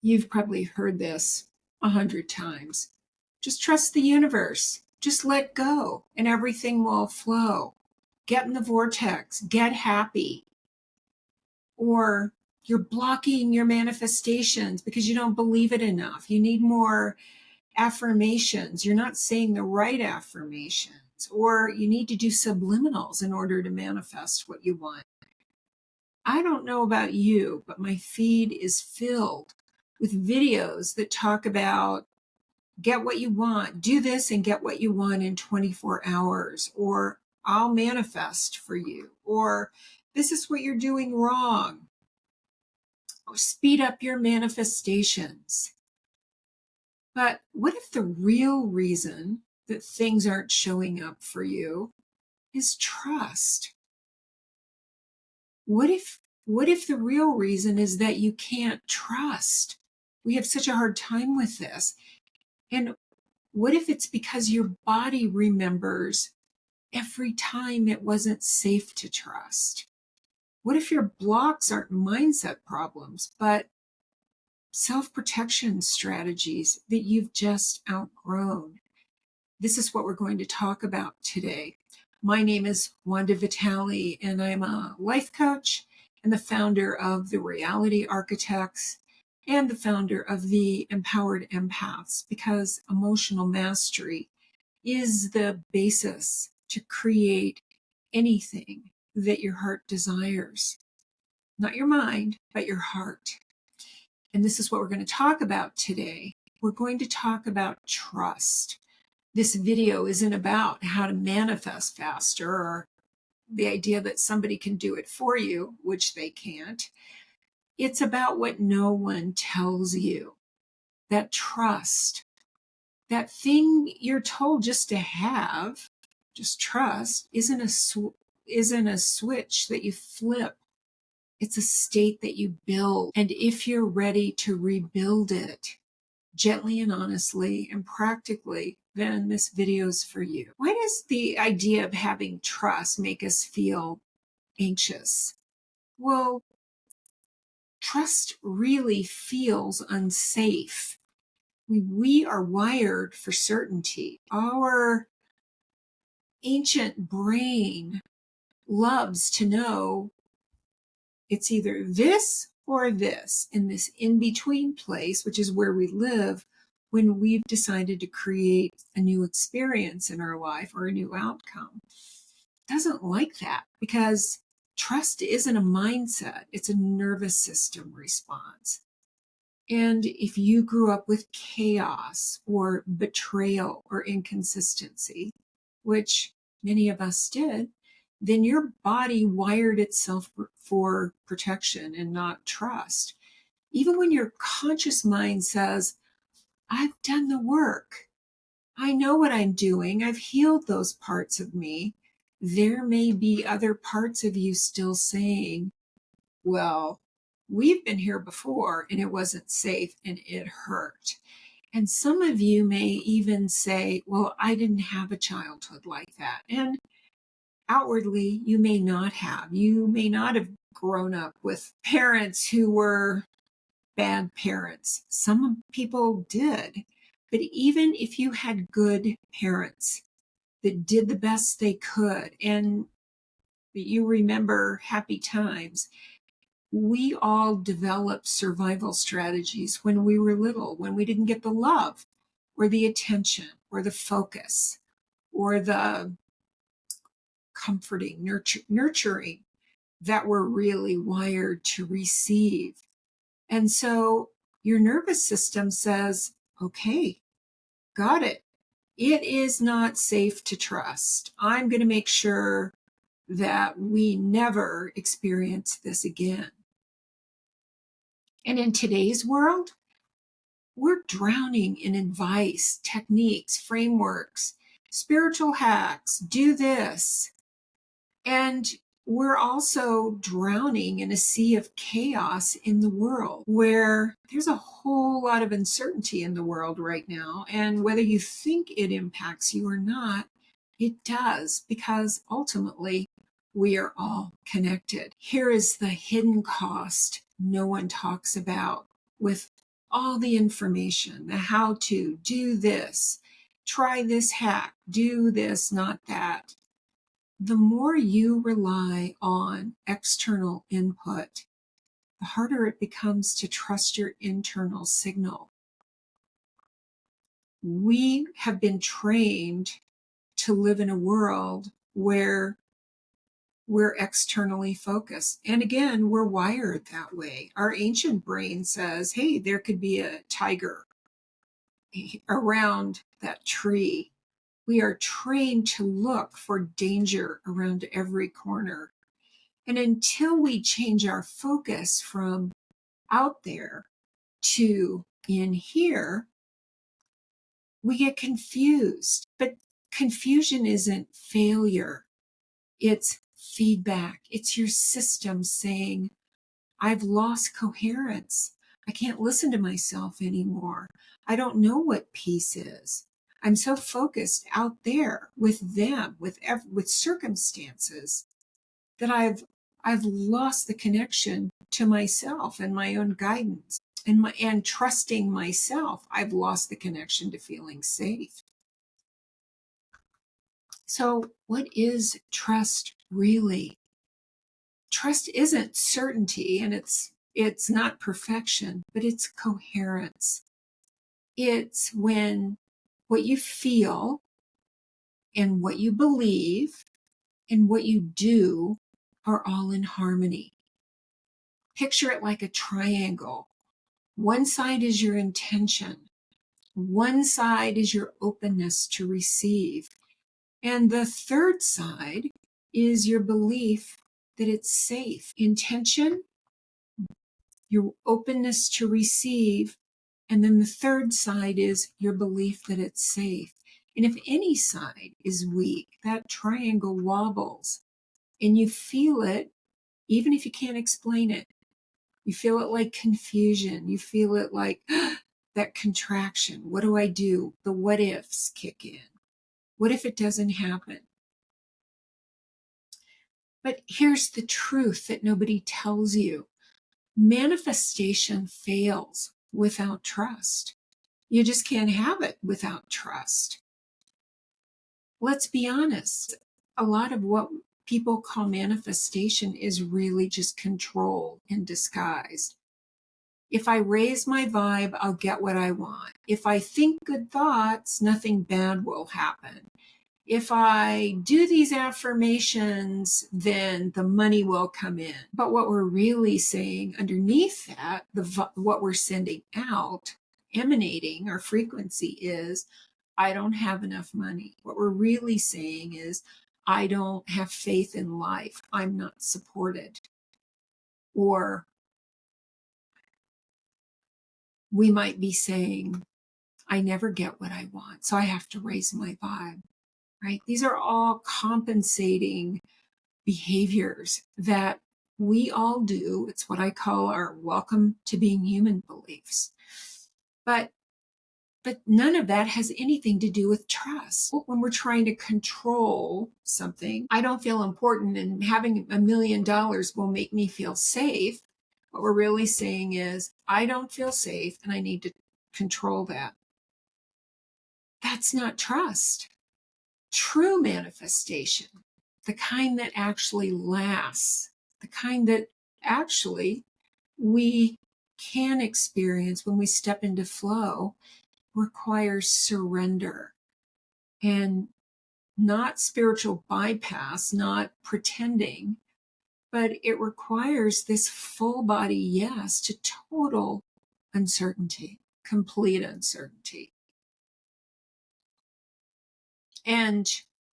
You've probably heard this 100 times. Just trust the universe. Just let go and everything will flow. Get in the vortex. Get happy. Or you're blocking your manifestations because you don't believe it enough. You need more affirmations. You're not saying the right affirmations. Or you need to do subliminals in order to manifest what you want. I don't know about you, but my feed is filled with videos that talk about get what you want, do this and get what you want in 24 hours, or I'll manifest for you, or this is what you're doing wrong, or speed up your manifestations. But what if the real reason that things aren't showing up for you is trust? What if the real reason is that you can't trust? We have such a hard time with this. And what if it's because your body remembers every time it wasn't safe to trust? What if your blocks aren't mindset problems, but self-protection strategies that you've just outgrown? This is what we're going to talk about today. My name is Wanda Vitale, and I'm a life coach and the founder of the Reality Architects and the founder of the Empowered Empaths, because emotional mastery is the basis to create anything that your heart desires. Not your mind, but your heart. And this is what we're going to talk about today. We're going to talk about trust. This video isn't about how to manifest faster or the idea that somebody can do it for you, which they can't. It's about what no one tells you. That trust, that thing you're told just to have, just trust, isn't a switch that you flip. It's a state that you build. And if you're ready to rebuild it gently and honestly and practically, then this video's for you. Why does the idea of having trust make us feel anxious? Well, trust really feels unsafe. We are wired for certainty. Our ancient brain loves to know it's either this or this, in this in-between place, which is where we live when we've decided to create a new experience in our life or a new outcome. It doesn't like that, because trust isn't a mindset, it's a nervous system response. And if you grew up with chaos or betrayal or inconsistency, which many of us did, then your body wired itself for protection and not trust. Even when your conscious mind says, I've done the work, I know what I'm doing, I've healed those parts of me, there may be other parts of you still saying, well, we've been here before and it wasn't safe and it hurt. And some of you may even say, well, I didn't have a childhood like that. And outwardly, you may not have. You may not have grown up with parents who were bad parents. Some people did. But even if you had good parents that did the best they could and you remember happy times, we all developed survival strategies when we were little, when we didn't get the love or the attention or the focus or the comforting, nurturing that we're really wired to receive. And so your nervous system says, okay, got it. It is not safe to trust. I'm going to make sure that we never experience this again. And in today's world, we're drowning in advice, techniques, frameworks, spiritual hacks, do this. And we're also drowning in a sea of chaos in the world, where there's a whole lot of uncertainty in the world right now. And whether you think it impacts you or not, it does, because ultimately we are all connected. Here is the hidden cost no one talks about with all the information, the how to do this, try this hack, do this, not that. The more you rely on external input, the harder it becomes to trust your internal signal. We have been trained to live in a world where we're externally focused. And again, we're wired that way. Our ancient brain says, hey, there could be a tiger around that tree. We are trained to look for danger around every corner. And until we change our focus from out there to in here, we get confused. But confusion isn't failure. It's feedback. It's your system saying, I've lost coherence. I can't listen to myself anymore. I don't know what peace is. I'm so focused out there with them, with circumstances, that I've lost the connection to myself and my own guidance and trusting myself. I've lost the connection to feeling safe. So what is trust really? Trust isn't certainty, and it's not perfection, but it's coherence. It's when what you feel and what you believe and what you do are all in harmony. Picture it like a triangle. One side is your intention. One side is your openness to receive. And the third side is your belief that it's safe. Intention, your openness to receive. And then the third side is your belief that it's safe. And if any side is weak, that triangle wobbles. And you feel it, even if you can't explain it. You feel it like confusion. You feel it like that contraction. What do I do? The what ifs kick in. What if it doesn't happen? But here's the truth that nobody tells you. Manifestation fails without trust. You just can't have it without trust. Let's be honest. A lot of what people call manifestation is really just control in disguise. If I raise my vibe, I'll get what I want. If I think good thoughts, nothing bad will happen. If I do these affirmations, then the money will come in. But what we're really saying underneath that, what we're sending out, emanating our frequency is, I don't have enough money. What we're really saying is, I don't have faith in life. I'm not supported. Or we might be saying, I never get what I want, so I have to raise my vibe, right? These are all compensating behaviors that we all do. It's what I call our welcome to being human beliefs. But none of that has anything to do with trust. When we're trying to control something, I don't feel important and having $1 million will make me feel safe. What we're really saying is, I don't feel safe and I need to control that. That's not trust. True manifestation, the kind that actually lasts, the kind that actually we can experience when we step into flow, requires surrender and not spiritual bypass, not pretending, but it requires this full body yes to total uncertainty, complete uncertainty. And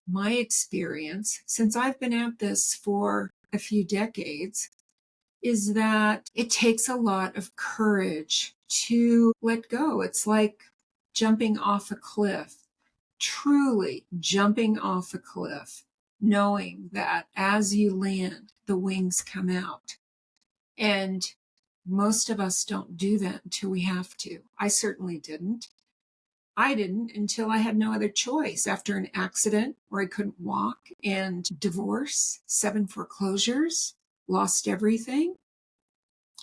my experience, since I've been at this for a few decades, is that it takes a lot of courage to let go. It's like jumping off a cliff, truly jumping off a cliff, knowing that as you land, the wings come out. And most of us don't do that until we have to. I certainly didn't. I didn't until I had no other choice after an accident where I couldn't walk and divorce, 7 foreclosures, lost everything.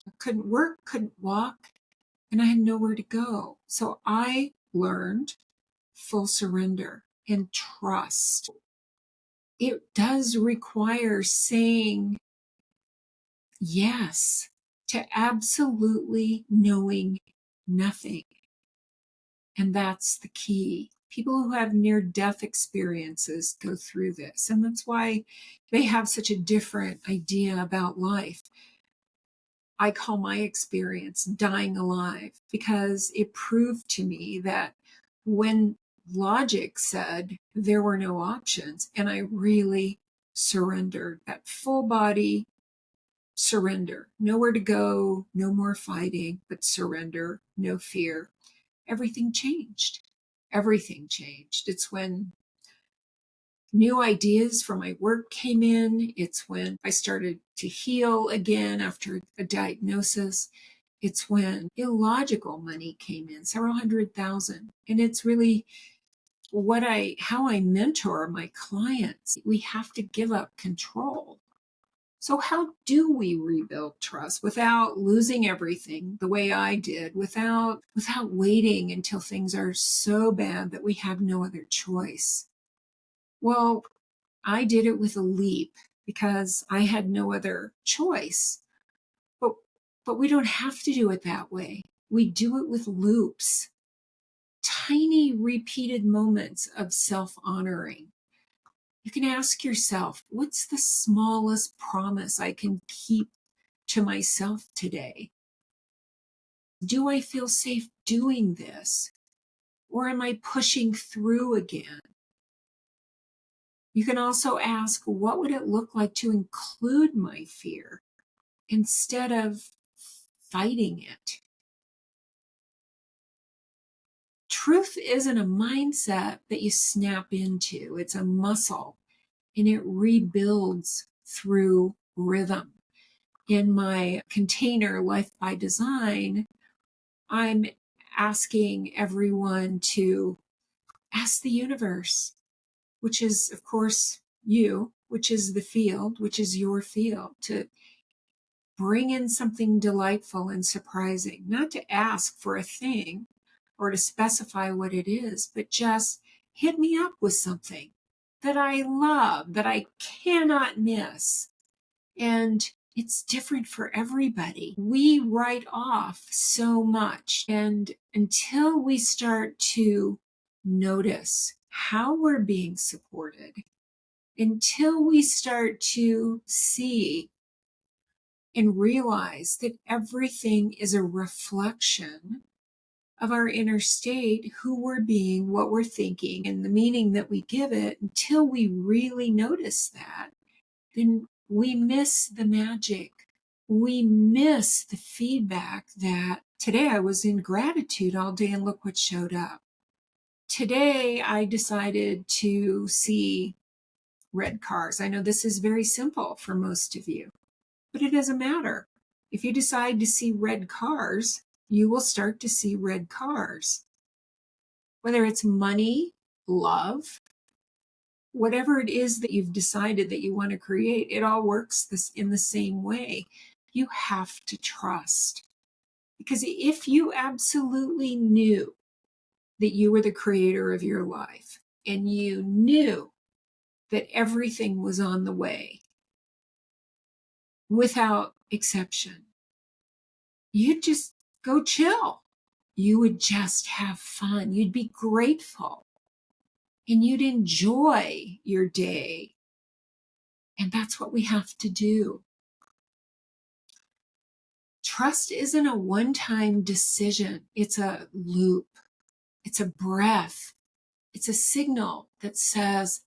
I couldn't work, couldn't walk. and I had nowhere to go. So I learned full surrender and trust. It does require saying yes to absolutely knowing nothing. And that's the key. People who have near death experiences go through this. And that's why they have such a different idea about life. I call my experience dying alive because it proved to me that when logic said there were no options, and I really surrendered, that full body surrender, nowhere to go, no more fighting, but surrender, no fear, everything changed. Everything changed. It's when new ideas for my work came in. It's when I started to heal again after a diagnosis. It's when illogical money came in, several $100,000. And it's really how I mentor my clients. We have to give up control. So how do we rebuild trust without losing everything the way I did, without waiting until things are so bad that we have no other choice? Well, I did it with a leap because I had no other choice. But we don't have to do it that way. We do it with loops, tiny repeated moments of self-honoring. You can ask yourself, what's the smallest promise I can keep to myself today? Do I feel safe doing this? Or am I pushing through again? You can also ask, what would it look like to include my fear instead of fighting it? Truth isn't a mindset that you snap into. It's a muscle, and it rebuilds through rhythm. In my container, Life by Design, I'm asking everyone to ask the universe, which is, of course, you, which is the field, which is your field, to bring in something delightful and surprising, not to ask for a thing or to specify what it is, but just hit me up with something that I love, that I cannot miss. And it's different for everybody. We write off so much. And until we start to notice how we're being supported, until we start to see and realize that everything is a reflection of our inner state, who we're being, what we're thinking, and the meaning that we give it, until we really notice that, then we miss the magic. We miss the feedback that today I was in gratitude all day and look what showed up. Today I decided to see red cars. I know this is very simple for most of you, but it doesn't matter. If you decide to see red cars, you will start to see red cars. Whether it's money, love, whatever it is that you've decided that you want to create, it all works in the same way. You have to trust. Because if you absolutely knew that you were the creator of your life and you knew that everything was on the way without exception, you'd just go chill. You would just have fun. You'd be grateful and you'd enjoy your day. And that's what we have to do. Trust isn't a one-time decision. It's a loop. It's a breath. It's a signal that says,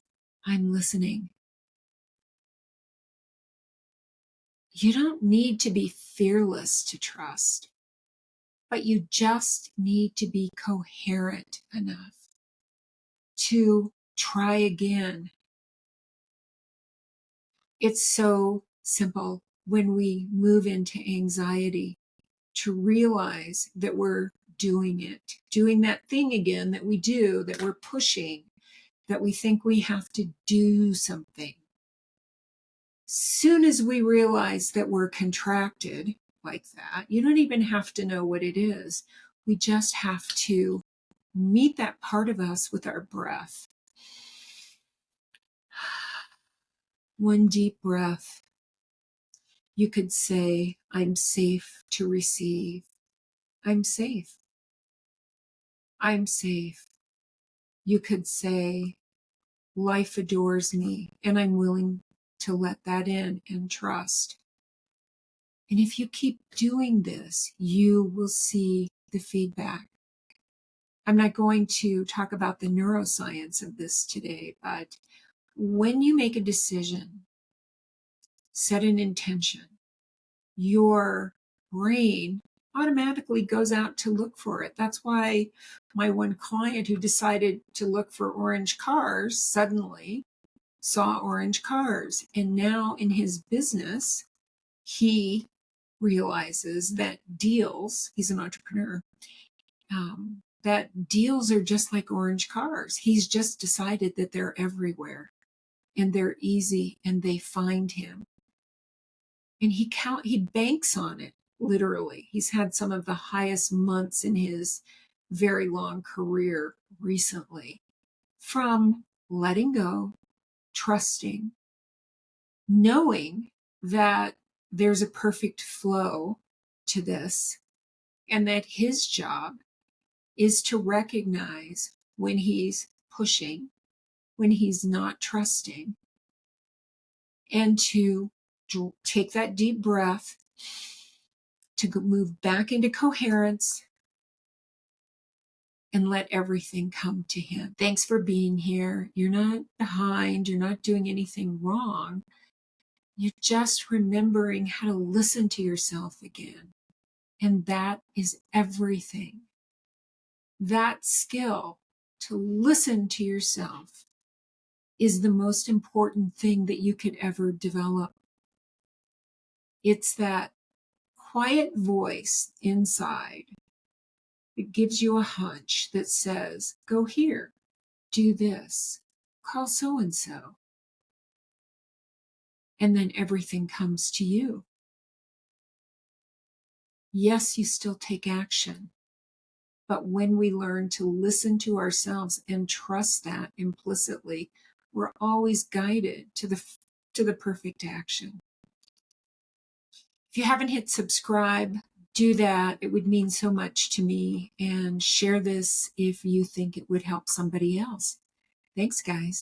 I'm listening. You don't need to be fearless to trust, but you just need to be coherent enough to try again. It's so simple when we move into anxiety to realize that we're doing it, doing that thing again that we do, that we're pushing, that we think we have to do something. Soon as we realize that we're contracted, like that. You don't even have to know what it is. We just have to meet that part of us with our breath. One deep breath. You could say, I'm safe to receive. I'm safe. I'm safe. You could say, life adores me, and I'm willing to let that in and trust. And if you keep doing this, you will see the feedback. I'm not going to talk about the neuroscience of this today, but when you make a decision, set an intention, your brain automatically goes out to look for it. That's why my one client who decided to look for orange cars suddenly saw orange cars. And now in his business, he realizes that deals, he's an entrepreneur, that deals are just like orange cars. He's just decided that they're everywhere and they're easy and they find him. And he banks on it, literally. He's had some of the highest months in his very long career recently from letting go, trusting, knowing that there's a perfect flow to this, and that his job is to recognize when he's pushing, when he's not trusting, and to take that deep breath, to move back into coherence, and let everything come to him. Thanks for being here. You're not behind. You're not doing anything wrong. You're just remembering how to listen to yourself again. And that is everything. That skill to listen to yourself is the most important thing that you could ever develop. It's that quiet voice inside that gives you a hunch that says, go here, do this, call so-and-so. And then everything comes to you. Yes, you still take action. But when we learn to listen to ourselves and trust that implicitly, we're always guided to the perfect action. If you haven't hit subscribe, do that. It would mean so much to me. And share this if you think it would help somebody else. Thanks, guys.